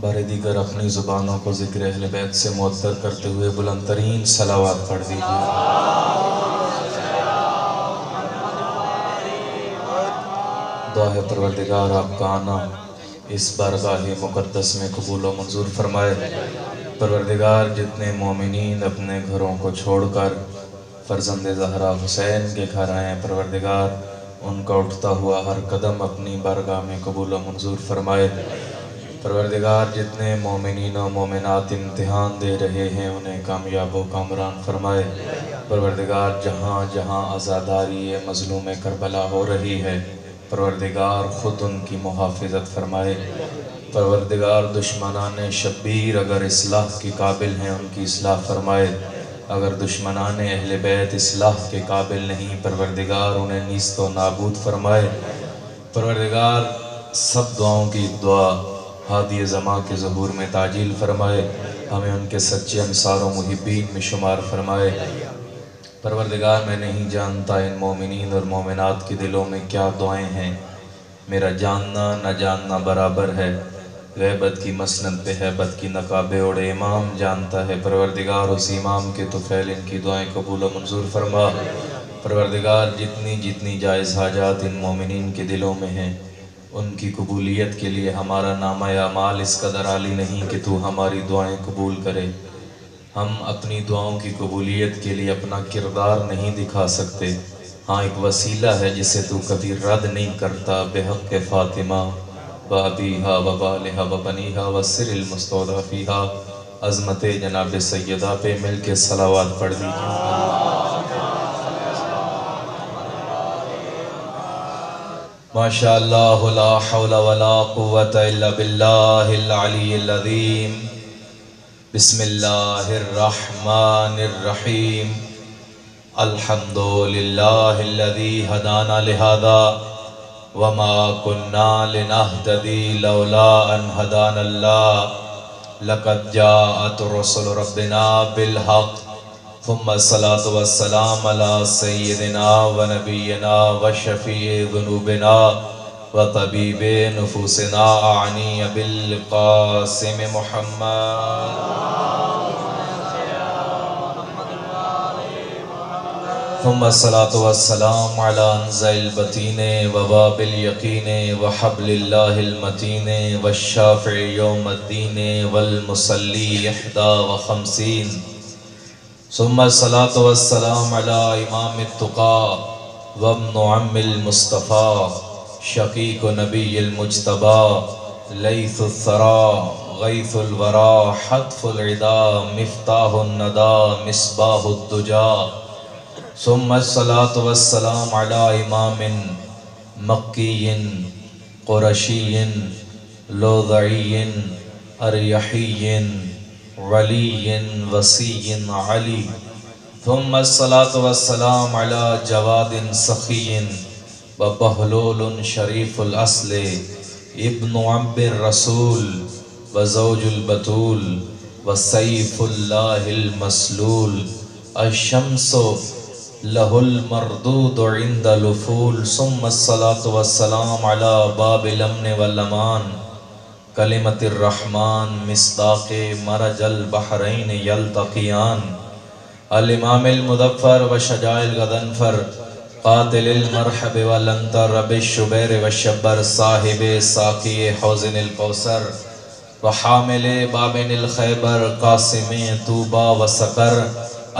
بارے دیگر اپنی زبانوں کو ذکر اہل بیت سے معطر کرتے ہوئے بلند ترین صلوات پڑھ دیجیے۔ دعا ہے پروردگار آپ کا آنا اس بارگاہ مقدس میں قبول و منظور فرمائے۔ پروردگار جتنے مومنین اپنے گھروں کو چھوڑ کر فرزند زہرا حسین کے گھر آئے ہیں، پروردگار ان کا اٹھتا ہوا ہر قدم اپنی بارگاہ میں قبول و منظور فرمائے۔ پروردگار جتنے مومنین و مومنات امتحان دے رہے ہیں انہیں کامیاب و کامران فرمائے۔ پروردگار جہاں جہاں عزاداری مظلوم کربلا ہو رہی ہے، پروردگار خود ان کی محافظت فرمائے۔ پروردگار دشمنان شبیر اگر اصلاح کے قابل ہیں ان کی اصلاح فرمائے، اگر دشمنان اہل بیت اصلاح کے قابل نہیں، پروردگار انہیں نیست و نابود فرمائے۔ پروردگار سب دعاؤں کی دعا ہادی زماں کے ظہور میں تعجیل فرمائے، ہمیں ان کے سچے انصار و محبین میں شمار فرمائے۔ پروردگار میں نہیں جانتا ان مومنین اور مومنات کے دلوں میں کیا دعائیں ہیں، میرا جاننا نہ جاننا برابر ہے۔ غیبت کی مسند پہ ہیبت کی نقابیں اوڑے امام جانتا ہے، پروردگار اس امام کے طفیل ان کی دعائیں قبول و منظور فرما۔ پروردگار جتنی جتنی جائز حاجات ان مومنین کے دلوں میں ہیں ان کی قبولیت کے لیے ہمارا نامہ اعمال اس قدر عالی نہیں کہ تو ہماری دعائیں قبول کرے۔ ہم اپنی دعاؤں کی قبولیت کے لیے اپنا کردار نہیں دکھا سکتے، ہاں ایک وسیلہ ہے جسے تو کبھی رد نہیں کرتا۔ بحق فاطمہ وابیہا وبالہا وبنیہا والسر المستودع فیہا، عظمت جناب سیدہ پہ مل کے صلوات پڑھ دیجیے۔ ماشاءاللہ لا حول ولا قوة الا باللہ العلی العظیم۔ بسم اللہ الرحمن الرحیم۔ الحمد للہ الذی ہدانا لہذا وما كنا لنہتدی لولا ان ہدانا اللہ، لقد جاءت رسل ربنا بالحق، ثم الصلاة والسلام على سیدنا و نبینا و شفیع ذنوبنا و طبیب نفوسنا اعنی بالقاسم محمد، ثم الصلاة والسلام على انزع البطین و باب الیقین و حبل اللہ المتین والشافع یوم الدین والمصلی 51، ثم الصلاة والسلام على امام التقى وابن عم المصطفى شقیق نبی المجتبى لیث الثرى غیث الورى حتف العدا مفتاح الندى مصباح الدجى، ثم الصلاة والسلام على امام مکی قرشی لوذعی اریحی ولی وسیع علی، ثم الصلاة والسلام على جواد سخی وبہلول شریف الاصل ابن عم الرسول وزوج البتول وسیف اللہ المسلول، الشمس له المردود عند الافول، ثم الصلاة والسلام على باب الامن والامان کلمت الرحمن مصداق مرج البحرین یلتقیان، الامام المظفر و شجاع الغضنفر قاتل المرحب والانتر بالشبیر والشبر صاحب ساقی حوض الکوثر وحامل بابن الخیبر قاسم طوبى وسقر،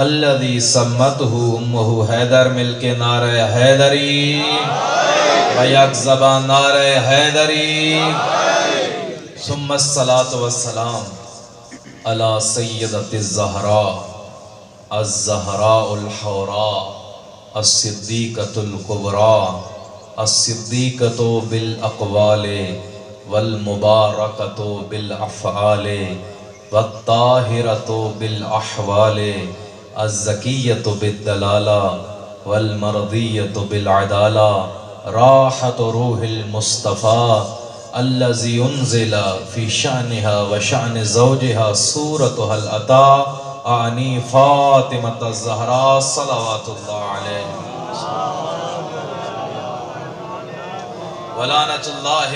الذي سمته امه حیدر، مل کے نعرہ حیدری و یک زبان نعرہ حیدری، ثم الصلاة والسلام على سیدۃ الزہراء الزہراء الحوراء الصدیقۃ الکبریٰ الصدیقۃ بالاقوال والمبارکۃ بالافعال والطاہرۃ بالاحوال الزکیۃ بالدلالہ والمرضیۃ بالعدالہ، راحت روح المصطفیٰ الذي انزل في شأنها وشأن زوجها سورتها العطاء اعنی فاطمة الزہراء صلوات اللہ علیہ ولعنت اللہ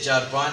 4-5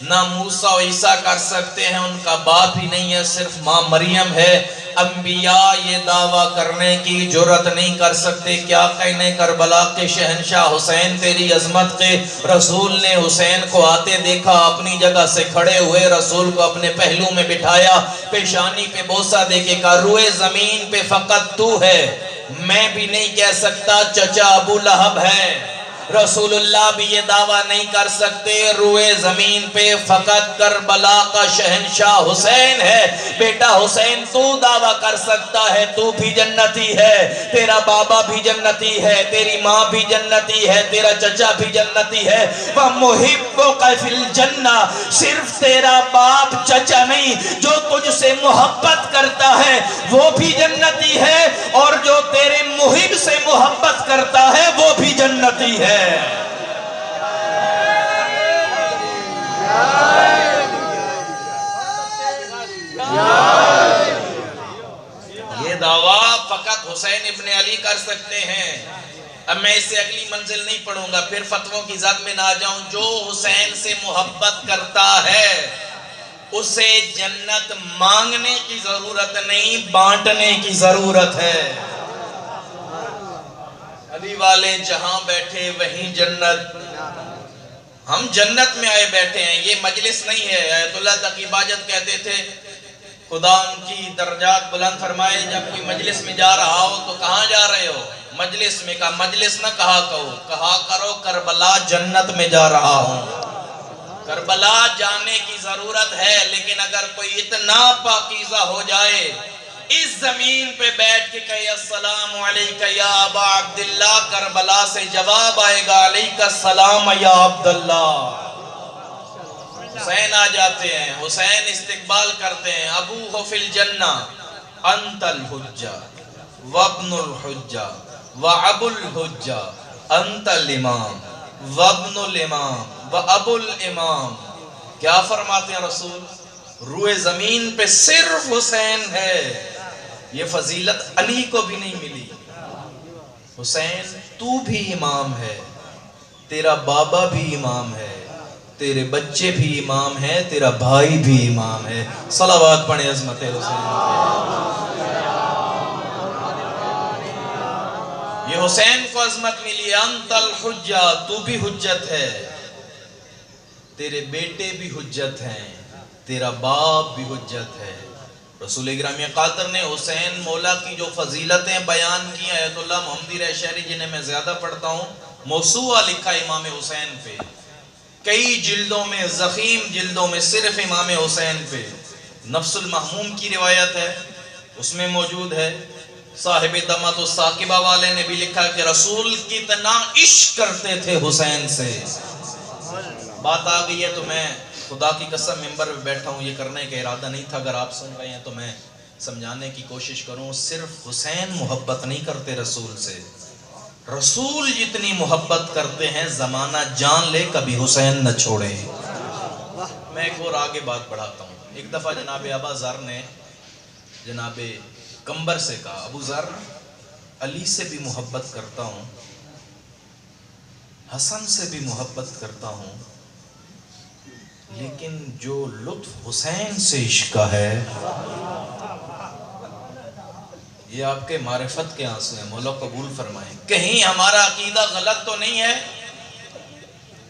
نہ موسیٰ و عیسیٰ کر سکتے ہیں، ان کا باپ ہی نہیں ہے، صرف ماں مریم ہے۔ انبیاء یہ دعویٰ کرنے کی جرات نہیں کر سکتے، کیا کہنے کربلا کے شہنشاہ حسین تیری عظمت کے۔ رسول نے حسین کو آتے دیکھا، اپنی جگہ سے کھڑے ہوئے، رسول کو اپنے پہلو میں بٹھایا، پیشانی پہ بوسہ دے کے کہا روئے زمین پہ فقط تو ہے، میں بھی نہیں کہہ سکتا چچا ابو لہب ہے۔ رسول اللہ بھی یہ دعویٰ نہیں کر سکتے، روئے زمین پہ فقط کربلا کا شہنشاہ حسین ہے۔ بیٹا حسین تو دعویٰ کر سکتا ہے، تو بھی جنتی ہے، تیرا بابا بھی جنتی ہے، تیری ماں بھی جنتی ہے، تیرا چچا بھی جنتی ہے۔ وَمُحِبُّكَ فِي الْجَنَّةِ، صرف تیرا باپ چچا نہیں، جو تجھ سے محبت کرتا ہے وہ بھی جنتی ہے، اور جو تیرے محب سے محبت کرتا ہے وہ بھی جنتی ہے۔ یہ دعویٰ فقط حسین ابن علی کر سکتے ہیں۔ اب میں اس سے اگلی منزل نہیں پڑھوں گا، پھر فتووں کی ذات میں نہ آ جاؤں۔ جو حسین سے محبت کرتا ہے اسے جنت مانگنے کی ضرورت نہیں، بانٹنے کی ضرورت ہے۔ علی والے جہاں بیٹھے وہیں جنت، ہم جنت میں آئے بیٹھے ہیں، یہ مجلس نہیں ہے۔ آیت اللہ تقی باجت کہتے تھے خدا ان کی درجات بلند فرمائے، جب کوئی مجلس میں جا رہا ہو تو کہاں جا رہے ہو؟ مجلس میں۔ کہا مجلس نہ کہا کرو کربلا جنت میں جا رہا ہوں۔ کربلا جانے کی ضرورت ہے، لیکن اگر کوئی اتنا پاکیزہ ہو جائے اس زمین پہ بیٹھ کے کہے السلام علیکہ یا ابا عبداللہ، کربلا سے جواب آئے گا علیکہ السلام یا عبداللہ۔ حسین آ جاتے ہیں، حسین استقبال کرتے ہیں۔ ابوہ فی الجنہ انت الحجہ وابن الحجہ وابو الحجہ انت الامام وابن الامام وابو الامام۔ کیا فرماتے ہیں رسول؟ روئے زمین پہ صرف حسین ہے، یہ فضیلت علی کو بھی نہیں ملی۔ حسین تو بھی امام ہے، تیرا بابا بھی امام ہے، تیرے بچے بھی امام ہے، تیرا بھائی بھی امام ہے۔ صلوات پڑھیں عظمت حسین۔ یہ حسین کو عظمت ملی، انت الحجہ، تو بھی حجت ہے، تیرے بیٹے بھی حجت ہیں، تیرا باپ بھی حجت ہے۔ رسول اکرم قاطر نے حسین مولا کی جو فضیلتیں بیان کی، آیت اللہ محمدی رہشہری جنہیں میں زیادہ پڑھتا ہوں، موسوعہ لکھا امام حسین پہ، کئی جلدوں میں، ضخیم جلدوں میں، صرف امام حسین پہ۔ نفس المحموم کی روایت ہے، اس میں موجود ہے۔ صاحب دمت الثاقبہ والے نے بھی لکھا کہ رسول کتنا عشق کرتے تھے حسین سے۔ بات آ گئی ہے تو میں خدا کی قسم ممبر پہ بیٹھا ہوں، یہ کرنے کا ارادہ نہیں تھا، اگر آپ سن رہے ہیں تو میں سمجھانے کی کوشش کروں۔ صرف حسین محبت نہیں کرتے رسول سے، رسول جتنی محبت کرتے ہیں زمانہ جان لے کبھی حسین نہ چھوڑے۔ میں ایک اور آگے بات بڑھاتا ہوں۔ ایک دفعہ جناب ابا ذر نے جناب کمبر سے کہا، ابو ذر علی سے بھی محبت کرتا ہوں، حسن سے بھی محبت کرتا ہوں، لیکن جو لطف حسین سے عشق کا ہے یہ آپ کے معرفت کے آنسو ہیں، مولا قبول فرمائیں۔ کہیں ہمارا عقیدہ غلط تو نہیں ہے؟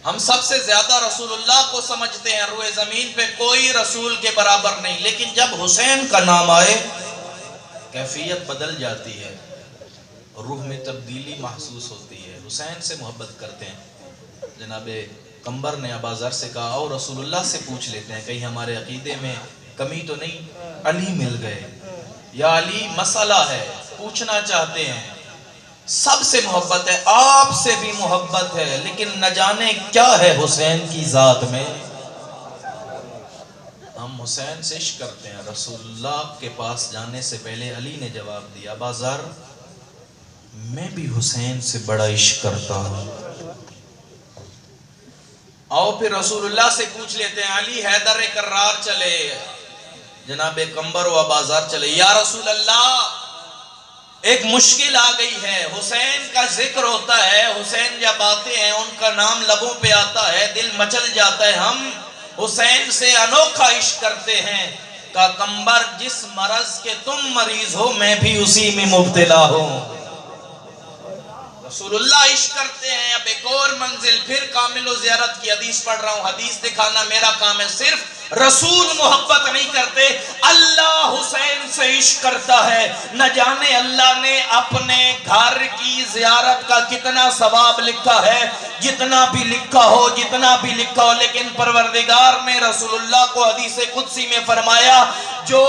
ہم سب سے زیادہ رسول اللہ کو سمجھتے ہیں، روئے زمین پہ کوئی رسول کے برابر نہیں، لیکن جب حسین کا نام آئے کیفیت بدل جاتی ہے، روح میں تبدیلی محسوس ہوتی ہے۔ حسین سے محبت کرتے ہیں۔ جناب کمبر نے ابا ذر سے کہا اور رسول اللہ سے پوچھ لیتے ہیں کہیں ہمارے عقیدے میں کمی تو نہیں؟ علی مل گئے، یا علی مسئلہ ہے، پوچھنا چاہتے ہیں۔ سب سے محبت ہے، آپ سے بھی محبت ہے، لیکن نہ جانے کیا ہے حسین کی ذات میں۔ ہم حسین سے عشق کرتے ہیں۔ رسول اللہ کے پاس جانے سے پہلے علی نے جواب دیا، ابا ذر میں بھی حسین سے بڑا عشق کرتا ہوں۔ آؤ پھر رسول اللہ سے پوچھ لیتے ہیں، علی حیدر کرار چلے، جناب کمبر و ابا ذر چلے، یا رسول اللہ ایک مشکل آ گئی ہے، حسین کا ذکر ہوتا ہے، حسین جب آتے ہیں ان کا نام لبوں پہ آتا ہے، دل مچل جاتا ہے، ہم حسین سے انوکھا عشق کرتے ہیں کہ کمبر جس مرض کے تم مریض ہو میں بھی اسی میں مبتلا ہوں. رسول اللہ عشق کرتے ہیں. اب ایک اور منزل پھر کامل و زیارت کی حدیث پڑھ رہا ہوں. حدیث دکھانا میرا کام ہے، صرف رسول محبت نہیں کرتے، اللہ حسین سے عشق کرتا ہے. نہ جانے اللہ نے اپنے گھر کی زیارت کا کتنا ثواب لکھا ہے، جتنا بھی لکھا ہو جتنا بھی لکھا ہو، لیکن پروردگار نے رسول اللہ کو حدیث قدسی میں فرمایا جو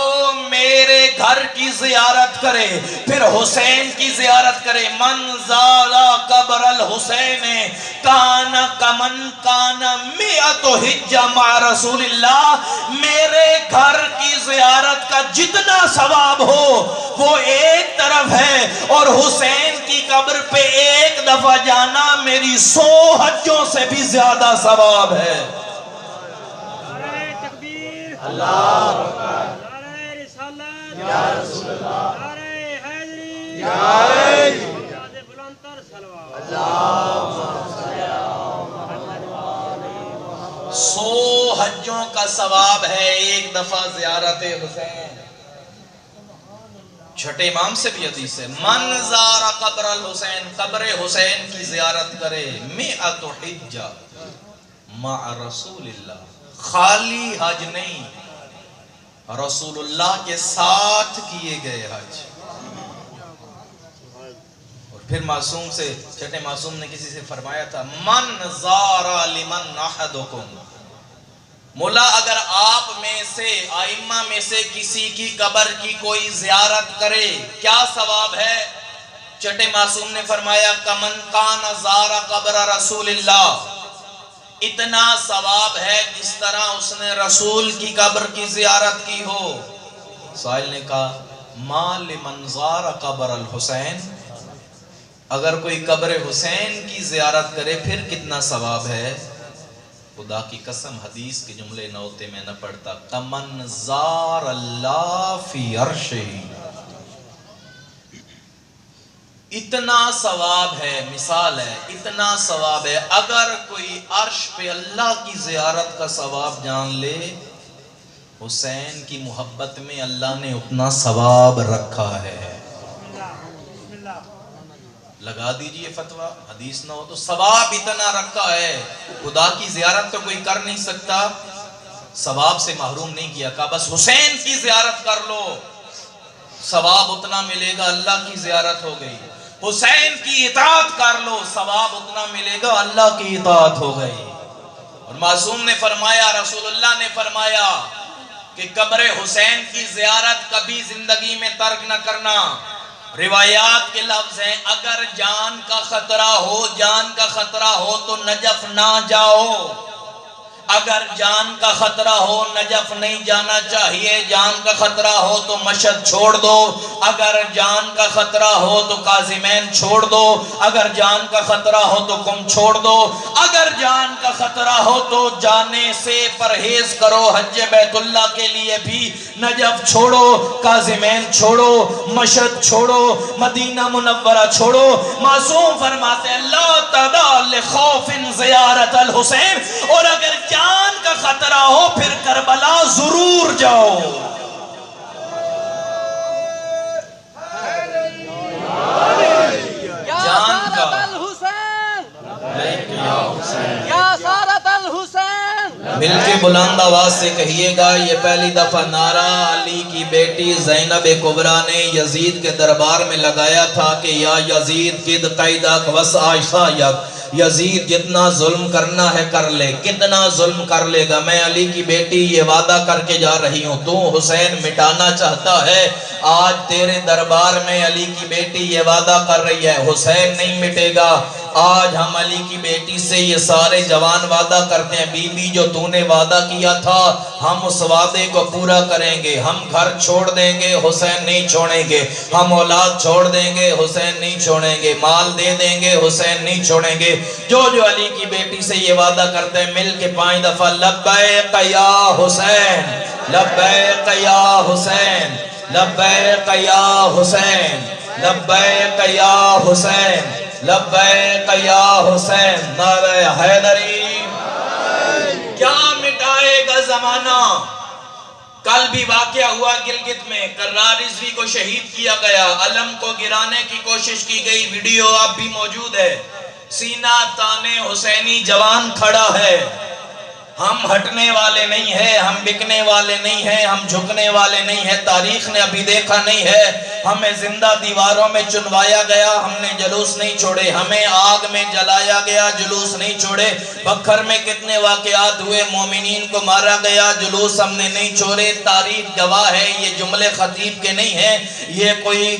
میرے گھر کی زیارت کرے پھر حسین کی زیارت کرے، من زارا قبر الحسین کان کمن کان مئت حجہ مع رسول اللہ. میرے گھر کی زیارت کا جتنا ثواب ہو وہ ایک طرف ہے، اور حسین کی قبر پہ ایک دفعہ جانا میری 100 حجوں سے بھی زیادہ ثواب ہے. نعرہ تکبیر، اللہ اکبر، نعرہ رسالت، یا رسول اللہ، نعرہ حیدری، یا علی، زیادہ بلندتر صلوات. اللہم صلی علی 100 حجوں کا ثواب ہے ایک دفعہ زیارت حسین. چھٹے امام سے بھی حدیث ہے، من زار قبر الحسین، قبر حسین کی زیارت کرے، مئت حجہ مع رسول اللہ، خالی حج نہیں، رسول اللہ کے ساتھ کیے گئے حج. اور پھر معصوم سے، چھٹے معصوم نے کسی سے فرمایا تھا من زار لمن احدکم، مولا اگر آپ میں سے ائمہ میں سے کسی کی قبر کی کوئی زیارت کرے کیا ثواب ہے؟ چھٹے معصوم نے فرمایا کمن کان زار قبر رسول اللہ، اتنا ثواب ہے جس طرح اس نے رسول کی قبر کی زیارت کی ہو. سائل نے کہا ما لمن زار قبر الحسین، اگر کوئی قبر حسین کی زیارت کرے پھر کتنا ثواب ہے؟ خدا کی قسم حدیث کے جملے نہ ہوتے میں نہ پڑھتا. کمن زار اللہ فی عرشہ، اتنا ثواب ہے، مثال ہے، اتنا ثواب ہے. اگر کوئی عرش پہ اللہ کی زیارت کا ثواب جان لے، حسین کی محبت میں اللہ نے اتنا ثواب رکھا ہے. بسم اللہ. لگا دیجئے فتویٰ، حدیث نہ ہو تو ثواب اتنا رکھا ہے. خدا کی زیارت تو کوئی کر نہیں سکتا، ثواب سے محروم نہیں کیا. کہا بس حسین کی زیارت کر لو، ثواب اتنا ملے گا، اللہ کی زیارت ہو گئی. حسین کی اطاعت کر لو، ثواب اتنا ملے گا، اللہ کی اطاعت ہو گئی. اور معصوم نے فرمایا، رسول اللہ نے فرمایا کہ قبر حسین کی زیارت کبھی زندگی میں ترک نہ کرنا. روایات کے لفظ ہیں اگر جان کا خطرہ ہو، جان کا خطرہ ہو تو نجف نہ جاؤ. اگر جان کا خطرہ ہو نجف نہیں جانا چاہیے، جان کا خطرہ ہو تو مشہد چھوڑ دو، اگر جان کا خطرہ ہو تو کاظمین چھوڑ دو، اگر جان کا خطرہ ہو تو قم چھوڑ دو، اگر جان کا خطرہ ہو تو جانے سے پرہیز کرو. حج بیت اللہ کے لیے بھی نجف چھوڑو، کاظمین چھوڑو، مشہد چھوڑو، مدینہ منورہ چھوڑو. معصوم فرماتے ہیں لا تدع لخوف زیارت الحسین، اور اگر جان کا خطرہ ہو پھر کربلا ضرور جاؤ. جان کا یا سارت الحسین، مل کے بلند آواز سے کہیے گا. یہ پہلی دفعہ نعرہ علی کی بیٹی زینب کبریٰ نے یزید کے دربار میں لگایا تھا کہ یا یزید قد قیدک وسع عصایک، یزید جتنا ظلم کرنا ہے کر لے، کتنا ظلم کر لے گا. میں علی کی بیٹی یہ وعدہ کر کے جا رہی ہوں، تو حسین مٹانا چاہتا ہے، آج تیرے دربار میں علی کی بیٹی یہ وعدہ کر رہی ہے حسین نہیں مٹے گا. آج ہم علی کی بیٹی سے یہ سارے جوان وعدہ کرتے ہیں بی بی جو تو نے وعدہ کیا تھا ہم اس وعدے کو پورا کریں گے. ہم گھر چھوڑ دیں گے، حسین نہیں چھوڑیں گے. ہم اولاد چھوڑ دیں گے، حسین نہیں چھوڑیں گے. مال دے دیں گے، حسین نہیں چھوڑیں گے. جو علی کی بیٹی سے یہ وعدہ کرتے ہیں مل کے 5 دفعہ لبیک یا حسین، لبیک یا حسین، لبیک یا حسین، لبیک یا حسین، لبیک یا حسین. نعرہ حیدری، کیا مٹائے گا زمانہ. کل بھی واقعہ ہوا گلگت میں، کرار رضوی کو شہید کیا گیا، علم کو گرانے کی کوشش کی گئی، ویڈیو اب بھی موجود ہے. سینہ تانے حسینی جوان کھڑا ہے. ہم ہٹنے والے نہیں ہیں، ہم بکنے والے نہیں ہیں، ہم جھکنے والے نہیں ہیں. تاریخ نے ابھی دیکھا نہیں ہے، ہمیں زندہ دیواروں میں چنوایا گیا، ہم نے جلوس نہیں چھوڑے. ہمیں آگ میں جلایا گیا، جلوس نہیں چھوڑے. بکھر میں کتنے واقعات ہوئے، مومنین کو مارا گیا، جلوس ہم نے نہیں چھوڑے. تاریخ گواہ ہے. یہ جملے خطیب کے نہیں ہیں، یہ کوئی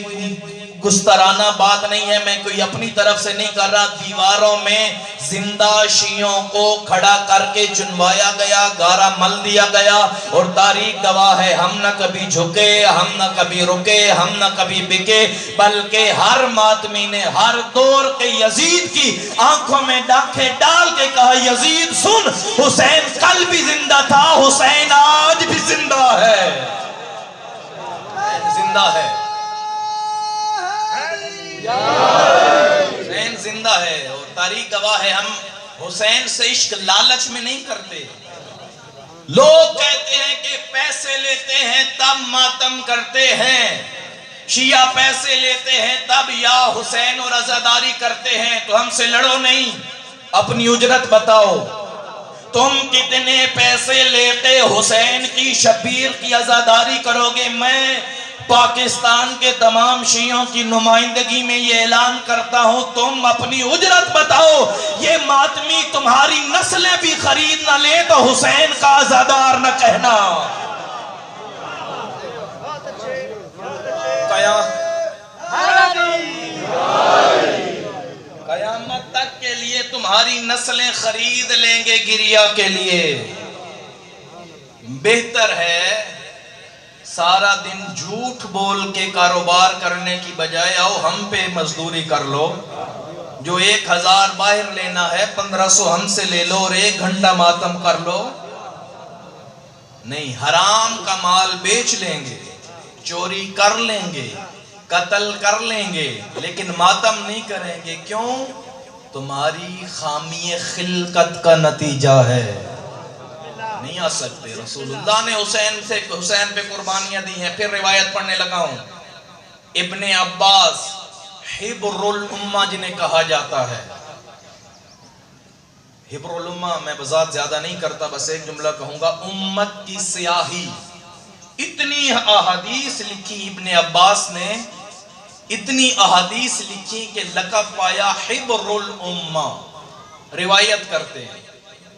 گسترانہ بات نہیں ہے، میں کوئی اپنی طرف سے نہیں کر رہا. دیواروں میں زندہ شیعوں کو کھڑا کر کے چنوایا گیا، گارا مل دیا گیا، اور تاریخ گواہ ہے. ہم نہ کبھی جھکے، ہم نہ کبھی رکے، ہم نہ کبھی بکے، بلکہ ہر ماتمی نے ہر دور کے یزید کی آنکھوں میں ڈاکھیں ڈال کے کہا، یزید سن، حسین کل بھی زندہ تھا، حسین آج بھی زندہ ہے. زندہ ہے، حسین زندہ ہے. اور تاریخ گواہ ہے. ہم حسین سے عشق لالچ میں نہیں کرتے. لوگ کہتے ہیں کہ پیسے لیتے ہیں تب ماتم کرتے ہیں، شیعہ پیسے لیتے ہیں تب یا حسین اور عزاداری کرتے ہیں. تو ہم سے لڑو نہیں، اپنی اجرت بتاؤ. تم کتنے پیسے لیتے حسین کی شبیر کی عزاداری کرو گے؟ میں پاکستان کے تمام شیعوں کی نمائندگی میں یہ اعلان کرتا ہوں، تم اپنی اجرت بتاؤ. یہ ماتمی تمہاری نسلیں بھی خرید نہ لے تو حسین کا عزادار نہ کہنا. قیامت تک کے لیے تمہاری نسلیں خرید لیں گے گریا کے لیے. بہتر ہے سارا دن جھوٹ بول کے کاروبار کرنے کی بجائے آؤ ہم پہ مزدوری کر لو. جو 1000 باہر لینا ہے 1500 ہم سے لے لو اور 1 گھنٹہ ماتم کر لو. نہیں، حرام کا مال بیچ لیں گے، چوری کر لیں گے، قتل کر لیں گے، لیکن ماتم نہیں کریں گے. کیوں؟ تمہاری خامی خلقت کا نتیجہ ہے. نہیں آ سکتے. رسول اللہ نے حسین پہ قربانیاں دی ہیں. پھر روایت پڑھنے لگا ہوں. ابن عباس حبر الامہ جنہیں کہا جاتا ہے، حبر الامہ، میں بذات زیادہ نہیں کرتا، بس ایک جملہ کہوں گا. امت کی سیاہی، اتنی احادیث لکھی ابن عباس نے، اتنی احادیث لکھی کہ لقب پایا حبر الامہ. روایت کرتے ہیں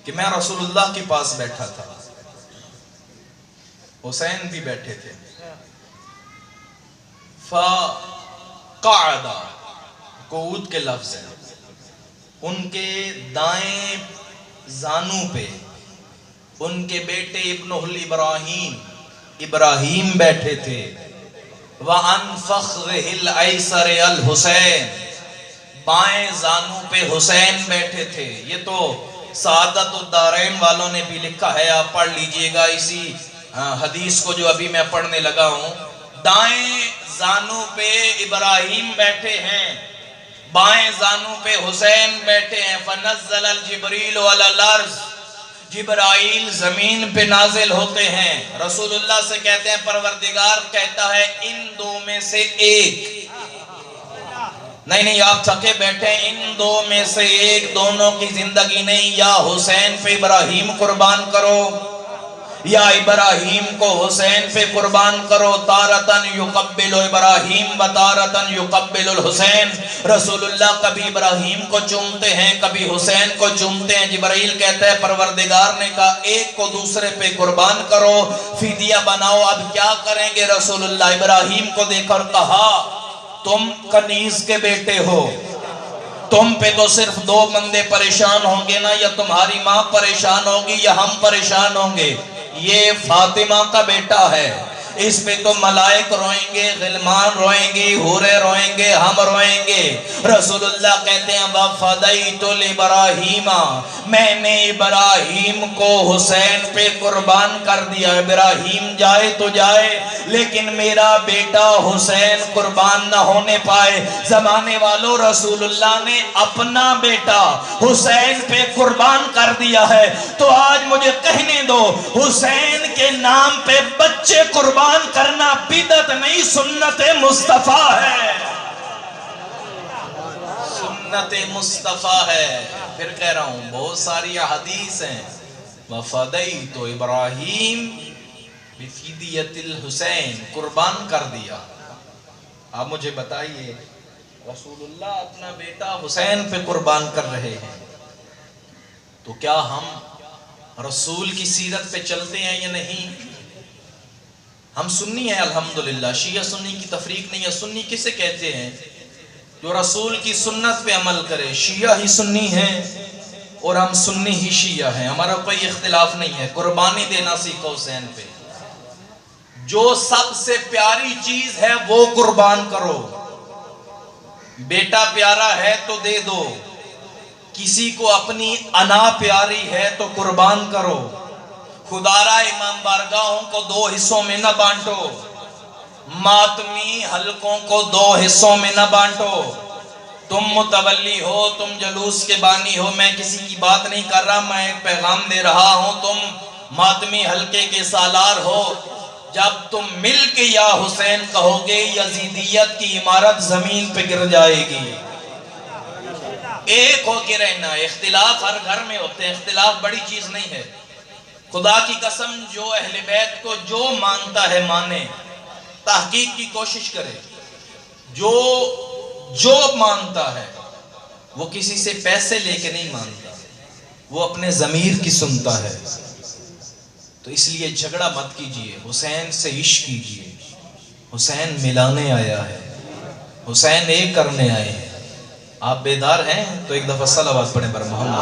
کہ میں رسول اللہ کے پاس بیٹھا تھا، حسین بھی بیٹھے تھے. فَقَعَدَ، قعود کے لفظ ہے. ان کے دائیں زانوں پہ ان کے بیٹے ابنہ ابراہیم بیٹھے تھے. وَعَنْ فَخْرِهِ الْأَيْسَرِ الْحُسَيْنِ، بائیں زانوں پہ حسین بیٹھے تھے. یہ تو سعادت الدارین والوں نے بھی لکھا ہے، آپ پڑھ لیجئے گا اسی حدیث کو جو ابھی میں پڑھنے لگا ہوں. دائیں زانوں پہ ابراہیم بیٹھے ہیں، بائیں زانوں پہ حسین بیٹھے ہیں. فنزل الجبریل علی الارض، جبرائیل زمین پہ نازل ہوتے ہیں. رسول اللہ سے کہتے ہیں، پروردگار کہتا ہے ان دو میں سے ایک، نہیں آپ تھکے بیٹھے، ان دو میں سے ایک، دونوں کی زندگی نہیں، یا حسین پہ ابراہیم قربان کرو یا ابراہیم کو حسین پہ قربان کرو. تارتن یقبل ابراہیم و تارتن یقبل الحسین. رسول اللہ کبھی ابراہیم کو چومتے ہیں، کبھی حسین کو چومتے ہیں. جبرائیل کہتا ہے پروردگار نے کہا ایک کو دوسرے پہ قربان کرو، فدیہ بناؤ. اب کیا کریں گے رسول اللہ؟ ابراہیم کو دیکھ کر کہا تم کنیز کے بیٹے ہو، تم پہ تو صرف 2 بندے پریشان ہوں گے نا، یا تمہاری ماں پریشان ہوگی یا ہم پریشان ہوں گے. یہ فاطمہ کا بیٹا ہے، اس پہ تو ملائک روئیں گے، غلمان روئیں گے، حوریں روئیں گے، ہم روئیں گے۔ رسول اللہ کہتے ہیں وَفَدَيْتُ لِإِبْرَاهِيمَ، میں نے ابراہیم کو حسین پہ قربان کر دیا۔ ابراہیم جائے تو جائے لیکن میرا بیٹا حسین قربان نہ ہونے پائے۔ زمانے والوں، رسول اللہ نے اپنا بیٹا حسین پہ قربان کر دیا ہے، تو آج مجھے کہنے دو حسین کے نام پہ بچے قربان کرنا بدعت نہیں، سنت مصطفیٰ ہے، سنت مصطفیٰ ہے۔ پھر کہہ رہا ہوں بہت ساری حدیث ہیں، وَفَدَيْتُ ابراہیم بِفِدِيَةِ الحسین، قربان کر دیا۔ آپ مجھے بتائیے رسول اللہ اپنا بیٹا حسین پہ قربان کر رہے ہیں، تو کیا ہم رسول کی سیرت پہ چلتے ہیں یا نہیں؟ ہم سنی ہیں الحمدللہ، شیعہ سنی کی تفریق نہیں ہے۔ سنی کسے کہتے ہیں؟ جو رسول کی سنت پہ عمل کرے۔ شیعہ ہی سنی ہیں اور ہم سنی ہی شیعہ ہیں، ہمارا کوئی اختلاف نہیں ہے۔ قربانی دینا سیکھو حسین پہ، جو سب سے پیاری چیز ہے وہ قربان کرو۔ بیٹا پیارا ہے تو دے دو، کسی کو اپنی انا پیاری ہے تو قربان کرو۔ خدارہ امام بارگاہوں کو دو حصوں میں نہ بانٹو، ماتمی حلقوں کو دو حصوں میں نہ بانٹو۔ تم متولی ہو، تم جلوس کے بانی ہو، میں کسی کی بات نہیں کر رہا، میں ایک پیغام دے رہا ہوں۔ تم ماتمی حلقے کے سالار ہو، جب تم مل کے یا حسین کہو گے یزیدیت کی عمارت زمین پہ گر جائے گی۔ ایک ہو کے رہنا۔ اختلاف ہر گھر میں ہوتے ہیں، اختلاف بڑی چیز نہیں ہے۔ خدا کی قسم جو اہل بیت کو جو مانتا ہے مانے، تحقیق کی کوشش کرے۔ جو مانتا ہے وہ کسی سے پیسے لے کے نہیں مانتا، وہ اپنے ضمیر کی سنتا ہے۔ تو اس لیے جھگڑا مت کیجئے، حسین سے عشق کیجئے۔ حسین ملانے آیا ہے، حسین ایک کرنے آئے ہیں۔ آپ بیدار ہیں تو ایک دفعہ صلوات پڑھیں بر محمد۔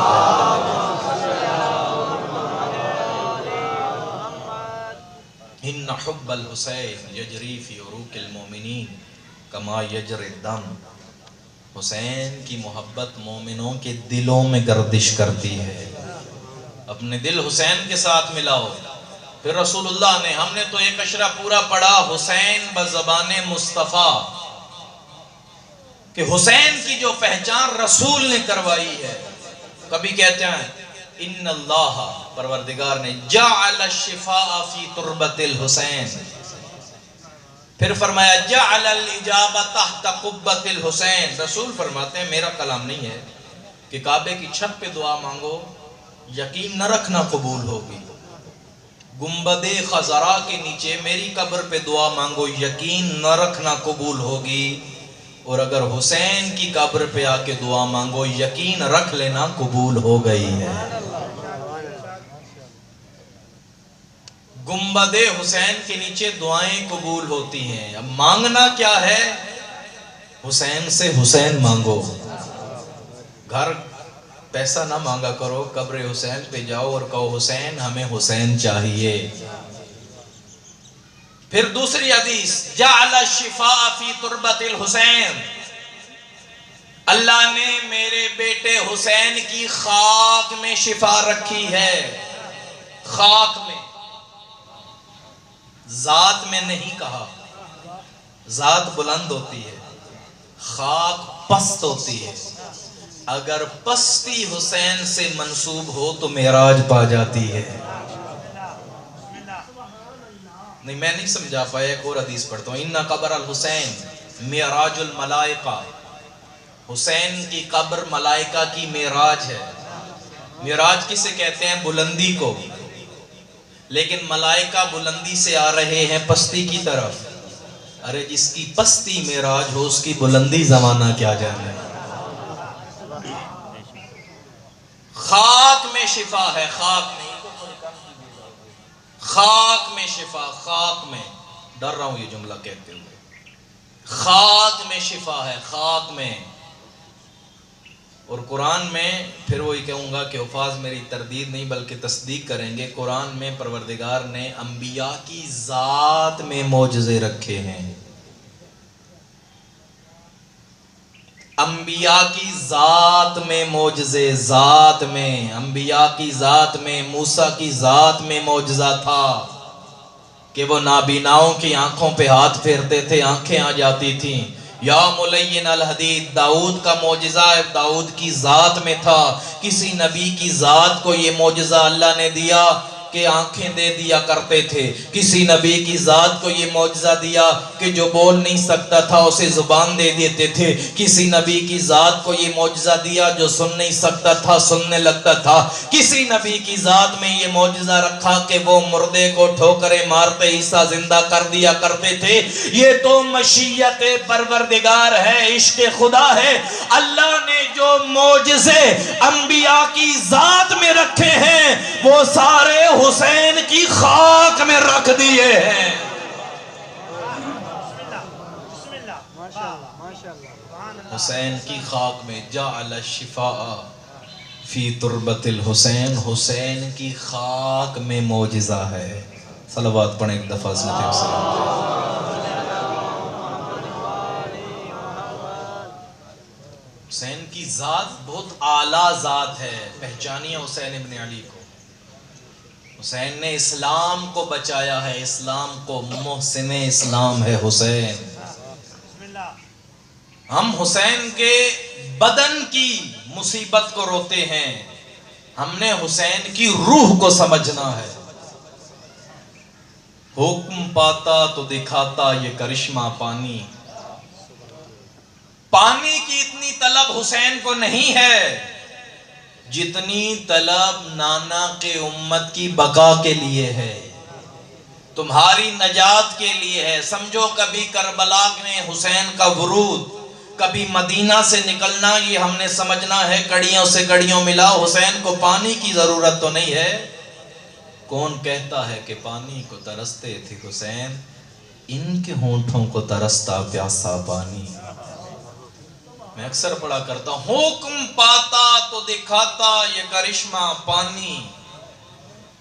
ان حب الحسین یجری فی عروق المومنین کما یجری الدم۔ حسین کی محبت مومنوں کے دلوں میں گردش کرتی ہے۔ اپنے دل حسین کے ساتھ ملاؤ۔ پھر رسول اللہ نے، ہم نے تو ایک اشرہ پورا پڑھا حسین بزبان مصطفیٰ، کہ حسین کی جو پہچان رسول نے کروائی ہے۔ کبھی کہتے ہیں ان اللہ، پروردگار نے جعل الشفاء فی تربت الحسین، پھر فرمایا جعل الاجابہ تحت قبۃ الحسین۔ رسول فرماتے ہیں میرا کلام نہیں ہے کہ کعبے کی چھت پہ دعا مانگو یقین نہ رکھنا قبول ہوگی، گنبد خضرا کے نیچے میری قبر پہ دعا مانگو یقین نہ رکھنا قبول ہوگی، اور اگر حسین کی قبر پہ آ کے دعا مانگو یقین رکھ لینا قبول ہو گئی ہے۔ گنبد حسین کے نیچے دعائیں قبول ہوتی ہیں۔ اب مانگنا کیا ہے؟ حسین سے حسین مانگو۔ گھر پیسہ نہ مانگا کرو، قبر حسین پہ جاؤ اور کہو حسین ہمیں حسین چاہیے۔ پھر دوسری حدیث جعل الشفاء فی تربت الحسین، اللہ نے میرے بیٹے حسین کی خاک میں شفا رکھی ہے۔ خاک میں، ذات میں نہیں کہا، ذات بلند ہوتی ہے، خاک پست ہوتی ہے۔ اگر پستی حسین سے منسوب ہو تو معراج پا جاتی ہے۔ نہیں میں نہیں سمجھا پایا، ایک اور حدیث پڑھتا ہوں۔ ان قبر الحسین معراج الملائکہ، حسین کی قبر ملائکہ کی معراج ہے۔ معراج کسے کہتے ہیں؟ بلندی کو۔ لیکن ملائکہ بلندی سے آ رہے ہیں پستی کی طرف۔ ارے جس کی پستی معراج ہو اس کی بلندی زمانہ کیا جانے۔ خاک میں شفا ہے، خاک میں، خاک میں شفا، خاک میں، ڈر رہا ہوں یہ جملہ کہتے ہوئے، خاک میں شفا ہے، خاک میں۔ اور قرآن میں پھر وہی کہوں گا کہ حفاظ میری تردید نہیں بلکہ تصدیق کریں گے، قرآن میں پروردگار نے انبیاء کی ذات میں معجزے رکھے ہیں، انبیاء کی ذات میں معجزے، ذات میں، انبیاء کی ذات میں، موسیٰ کی ذات میں معجزہ تھا کہ وہ نابیناؤں کی آنکھوں پہ ہاتھ پھیرتے تھے، آنکھیں آ جاتی تھیں۔ یا ملین الحدید، داؤد کا معجزہ داؤد کی ذات میں تھا۔ کسی نبی کی ذات کو یہ معجزہ اللہ نے دیا کہ آنکھیں دے دیا کرتے تھے، کسی نبی کی ذات کو یہ معجزہ دیا کہ جو بول نہیں سکتا تھا اسے زبان دے دیتے تھے، کسی نبی کی ذات کو یہ معجزہ دیا جو سن نہیں سکتا تھا سننے لگتا تھا، کسی نبی کی ذات میں یہ معجزہ رکھا کہ وہ مردے کو ٹھوکریں مارتے عیسیٰ زندہ کر دیا کرتے تھے۔ یہ تو مشیت پروردگار ہے، عشق خدا ہے۔ اللہ نے جو معجزے انبیاء کی ذات میں رکھے ہیں وہ سارے حسین کی خاک میں رکھ دیے ہیں۔ حسین کی خاک میں، جعل الشفاء فی تربت الحسین، حسین کی خاک میں معجزہ ہے۔ صلوات پڑھیں ایک دفعہ عظمت السلام۔ حسین کی ذات بہت اعلیٰ ذات ہے، پہچانیے حسین ابن علی کو۔ حسین نے اسلام کو بچایا ہے، اسلام کو، محسن اسلام ہے حسین۔ ہم حسین کے بدن کی مصیبت کو روتے ہیں، ہم نے حسین کی روح کو سمجھنا ہے۔ حکم پاتا تو دکھاتا یہ کرشمہ پانی، پانی کی اتنی طلب حسین کو نہیں ہے جتنی طلب نانا کے امت کی بقا کے لیے ہے، تمہاری نجات کے لیے ہے۔ سمجھو کبھی کربلا میں حسین کا ورود، کبھی مدینہ سے نکلنا، یہ ہم نے سمجھنا ہے کڑیوں سے کڑیوں ملا۔ حسین کو پانی کی ضرورت تو نہیں ہے۔ کون کہتا ہے کہ پانی کو ترستے تھے حسین، ان کے ہونٹوں کو ترستا پیاسا پانی۔ میں اکثر پڑھا کرتا ہوں، حکم پاتا تو دکھاتا یہ کرشمہ پانی۔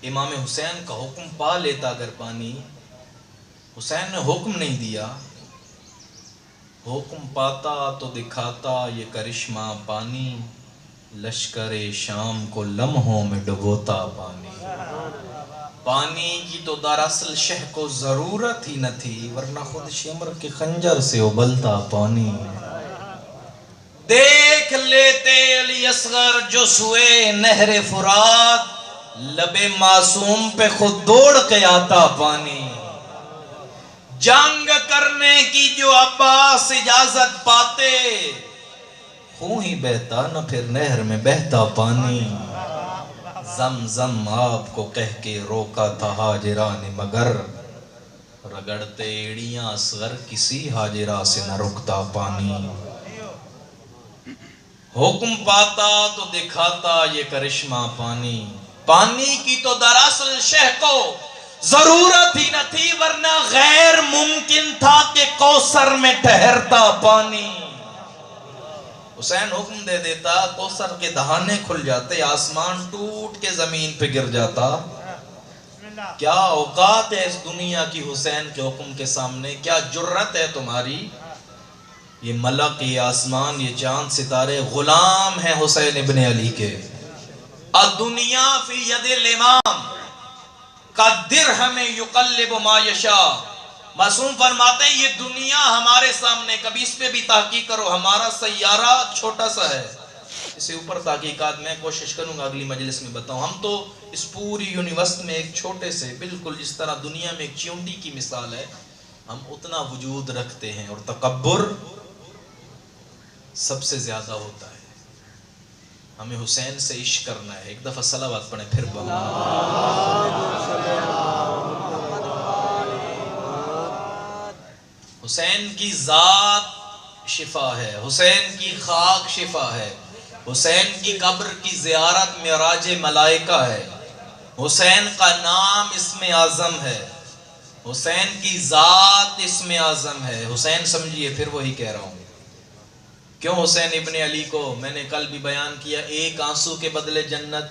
امام حسین کا حکم پا لیتا اگر پانی، حسین نے حکم نہیں دیا، حکم پاتا تو دکھاتا یہ کرشمہ پانی، لشکر شام کو لمحوں میں ڈبوتا پانی۔ پانی کی تو دراصل شہ کو ضرورت ہی نہ تھی، ورنہ خود شمر کے خنجر سے ابلتا پانی۔ دیکھ لیتے علی اصغر جو سوئے نہر فرات، لب معصوم پہ خود دوڑ کے آتا پانی۔ جنگ کرنے کی جو عباس اجازت پاتے، خون ہی بہتا نہ پھر نہر میں بہتا پانی۔ زمزم آپ کو کہہ کے روکا تھا ہاجرہ نے مگر، رگڑتے ایڑیاں اصغر کسی ہاجرہ سے نہ رکتا پانی۔ حکم پاتا تو دکھاتا یہ کرشمہ پانی، پانی کی تو دراصل شہ کو ضرورت ہی نہ تھی، ورنہ غیر ممکن تھا کہ کوثر میں ٹھہرتا پانی۔ حسین حکم دے دیتا، کوثر کے دہانے کھل جاتے، آسمان ٹوٹ کے زمین پہ گر جاتا۔ کیا اوقات ہے اس دنیا کی حسین کے حکم کے سامنے، کیا جرت ہے تمہاری؟ یہ ملک، یہ آسمان، یہ چاند ستارے غلام ہیں حسین ابن علی کے۔ الدنیا فی ید الامام کالدرہم یقلب ما یشاء۔ معصوم فرماتے ہیں یہ دنیا ہمارے سامنے، کبھی اس پہ بھی تحقیق کرو، ہمارا سیارہ چھوٹا سا ہے۔ اسے اوپر تحقیقات میں کوشش کروں گا اگلی مجلس میں بتاؤں۔ ہم تو اس پوری یونیورس میں ایک چھوٹے سے، بالکل جس طرح دنیا میں ایک چیونٹی کی مثال ہے، ہم اتنا وجود رکھتے ہیں، اور تکبر سب سے زیادہ ہوتا ہے۔ ہمیں حسین سے عشق کرنا ہے۔ ایک دفعہ صلوات پڑھیں پھر حسین کی ذات شفا ہے، حسین کی خاک شفا ہے، حسین کی قبر کی زیارت معراج ملائکہ ہے، حسین کا نام اسم اعظم ہے، حسین کی ذات اسم اعظم ہے۔ حسین سمجھیے، پھر وہی کہہ رہا ہوں، کیوں حسین ابن علی کو میں نے کل بھی بیان کیا، ایک آنسو کے بدلے جنت،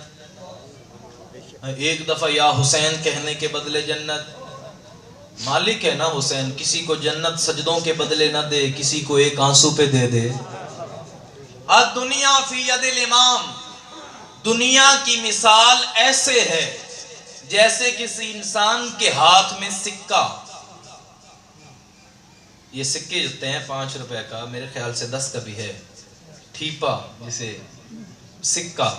ایک دفعہ یا حسین کہنے کے بدلے جنت۔ مالک ہے نا حسین، کسی کو جنت سجدوں کے بدلے نہ دے، کسی کو ایک آنسو پہ دے دے۔ الدنیا فی ید الامام، دنیا کی مثال ایسے ہے جیسے کسی انسان کے ہاتھ میں سکہ، یہ سکے ہوتے ہیں 5 روپے کا، میرے خیال سے 10 کا بھی ہے، ٹھیپا جسے سکہ،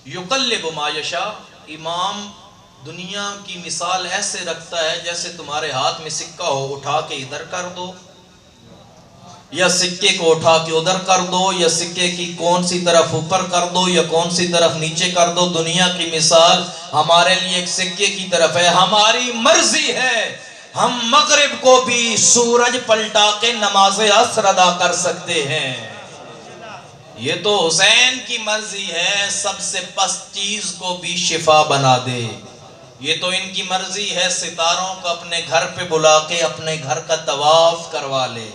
یقلب ما یشاء، امام دنیا کی مثال ایسے رکھتا ہے جیسے تمہارے ہاتھ میں سکہ ہو، اٹھا کے ادھر کر دو یا سکے کو اٹھا کے ادھر کر دو، یا سکے کی کون سی طرف اوپر کر دو یا کون سی طرف نیچے کر دو۔ دنیا کی مثال ہمارے لیے ایک سکے کی طرف ہے، ہماری مرضی ہے ہم مغرب کو بھی سورج پلٹا کے نماز عصر ادا کر سکتے ہیں۔ یہ تو حسین کی مرضی ہے سب سے پست چیز کو بھی شفا بنا دے۔ یہ تو ان کی مرضی ہے ستاروں کو اپنے گھر پہ بلا کے اپنے گھر کا طواف کروا لے۔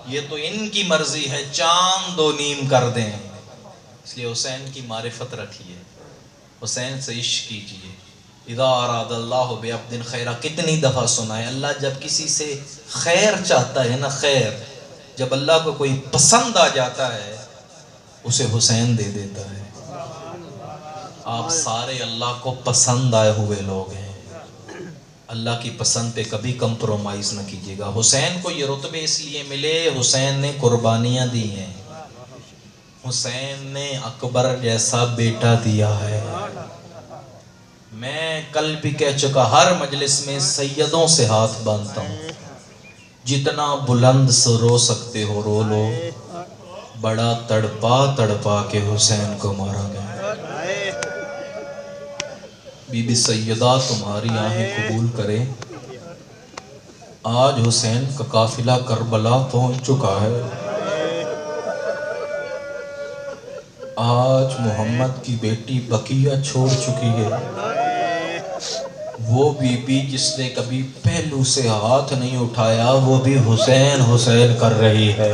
یہ تو ان کی مرضی ہے چاند و نیم کر دیں۔ اس لیے حسین کی معرفت رکھیے، حسین سے عشق کیجیے۔ اذا اراد اللہ بعبد خیرا، کتنی دفعہ سنا ہے، اللہ جب کسی سے خیر چاہتا ہے نا، خیر، جب اللہ کو کوئی پسند آ جاتا ہے اسے حسین دے دیتا ہے۔ آپ سارے اللہ کو پسند آئے ہوئے لوگ ہیں، اللہ کی پسند پہ کبھی کمپرومائز نہ کیجیے گا۔ حسین کو یہ رتبے اس لیے ملے، حسین نے قربانیاں دی ہیں، حسین نے اکبر جیسا بیٹا دیا ہے۔ میں کل بھی کہہ چکا، ہر مجلس میں سیدوں سے ہاتھ باندھتا ہوں، جتنا بلند سے رو سکتے ہو رو لو۔ بڑا تڑپا تڑپا کے حسین کو مارا گیا۔ بی بی سیدہ تمہاری آنکھیں قبول کرے، آج حسین کا قافلہ کربلا پہنچ چکا ہے۔ آج محمد کی بیٹی بقیہ چھوڑ چکی ہے۔ وہ بی بی جس نے کبھی پہلو سے ہاتھ نہیں اٹھایا وہ بھی حسین حسین کر رہی ہے۔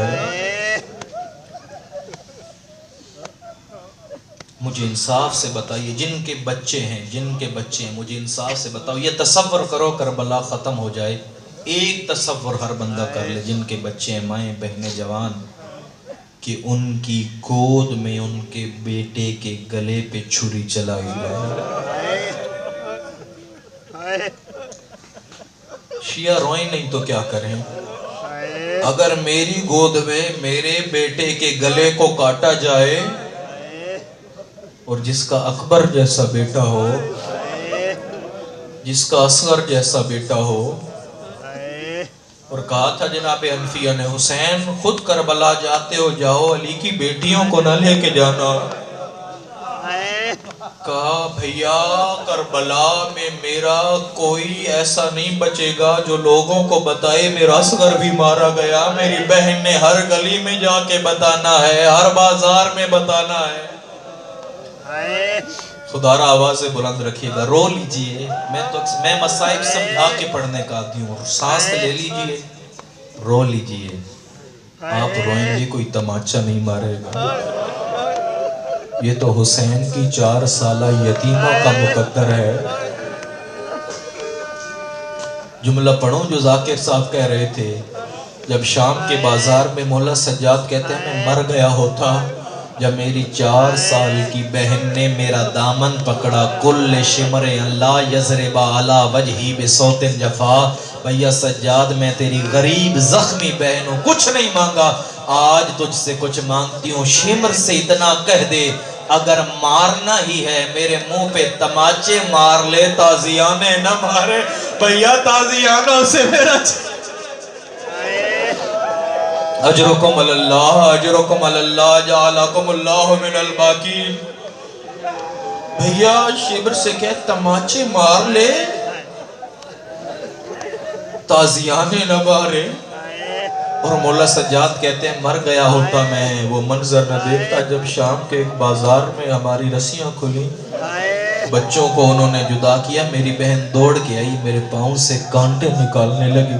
مجھے انصاف سے بتائیے، جن کے بچے ہیں مجھے انصاف سے بتاؤ، یہ تصور کرو کربلا ختم ہو جائے، ایک تصور ہر بندہ کر لے، جن کے بچے ہیں، مائیں بہنیں جوان، کہ ان کی گود میں ان کے بیٹے کے گلے پہ چھری چلائی جائے۔ شیعہ روئیں نہیں تو کیا کریں؟ اگر میری گود میں میرے بیٹے کے گلے کو کاٹا جائے اور جس کا اکبر جیسا بیٹا ہو، جس کا اصغر جیسا بیٹا ہو، اور کہا تھا جناب حنفیہ نے، حسین خود کربلا جاتے ہو جاؤ، علی کی بیٹیوں کو نہ لے کے جانا۔ کہا بھیا کربلا میں میرا کوئی ایسا نہیں بچے گا جو لوگوں کو بتائے میرا اصغر بھی مارا گیا۔ میری بہن نے ہر گلی میں جا کے بتانا ہے، ہر بازار میں بتانا ہے۔ خدا را آوازیں بلند رکھیے گا، رو لیجئے، میں مصائب سمجھا کے پڑھنے کا آدمی ہوں، سانس لے لیجئے، رو لیجئے۔ آپ روئیں گے کوئی تماچا نہیں مارے گا۔ یہ تو حسین کی 4 سالہ یتیمہ کا مقدر ہے۔ جملہ پڑھوں جو ذاکر صاحب کہہ رہے تھے، جب شام کے بازار میں مولا سجاد کہتے ہیں میں مر گیا ہوتا جب میری 4 سال کی بہن نے میرا دامن پکڑا، کل شمر اللہ یضربا علی وجہی بصوت جفا۔ بھیا سجاد میں تیری غریب زخمی بہن ہوں، کچھ نہیں مانگا، آج تجھ سے کچھ مانگتی ہوں، شمر سے اتنا کہہ دے اگر مارنا ہی ہے میرے منہ پہ تماچے مار لے، تازیانے نہ مارے۔ بھیا تازیانوں سے میرا اجرکم اللہ، اجرکم اللہ، جعلکم اللہ من الباقین۔ بھیا شبر سے کہ تماچے مار لے، تازیانے نہ مارے۔ اور مولا سجاد کہتے ہیں مر گیا ہوتا میں وہ منظر نہ دیکھتا جب شام کے ایک بازار میں ہماری رسیاں کھلی، بچوں کو انہوں نے جدا کیا، میری بہن دوڑ کے آئی، میرے پاؤں سے کانٹے نکالنے لگی۔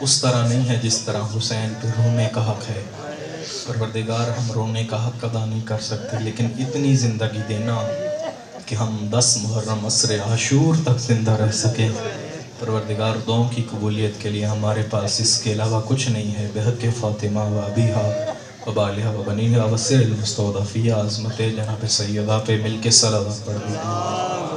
اس طرح نہیں ہے جس طرح حسین پہ رونے کا حق ہے۔ پروردگار ہم رونے کا حق ادا نہیں کر سکتے، لیکن اتنی زندگی دینا کہ ہم 10 محرم عصر عاشور تک زندہ رہ سکیں۔ پروردگار دعاؤں کی قبولیت کے لیے ہمارے پاس اس کے علاوہ کچھ نہیں ہے۔ بحق فاطمہ و ابیہا و بالہا و بنیہا و سر المستودعفیہ عظمت جناب سیدہ پہ مل کے صلوات پڑھ دیجیے۔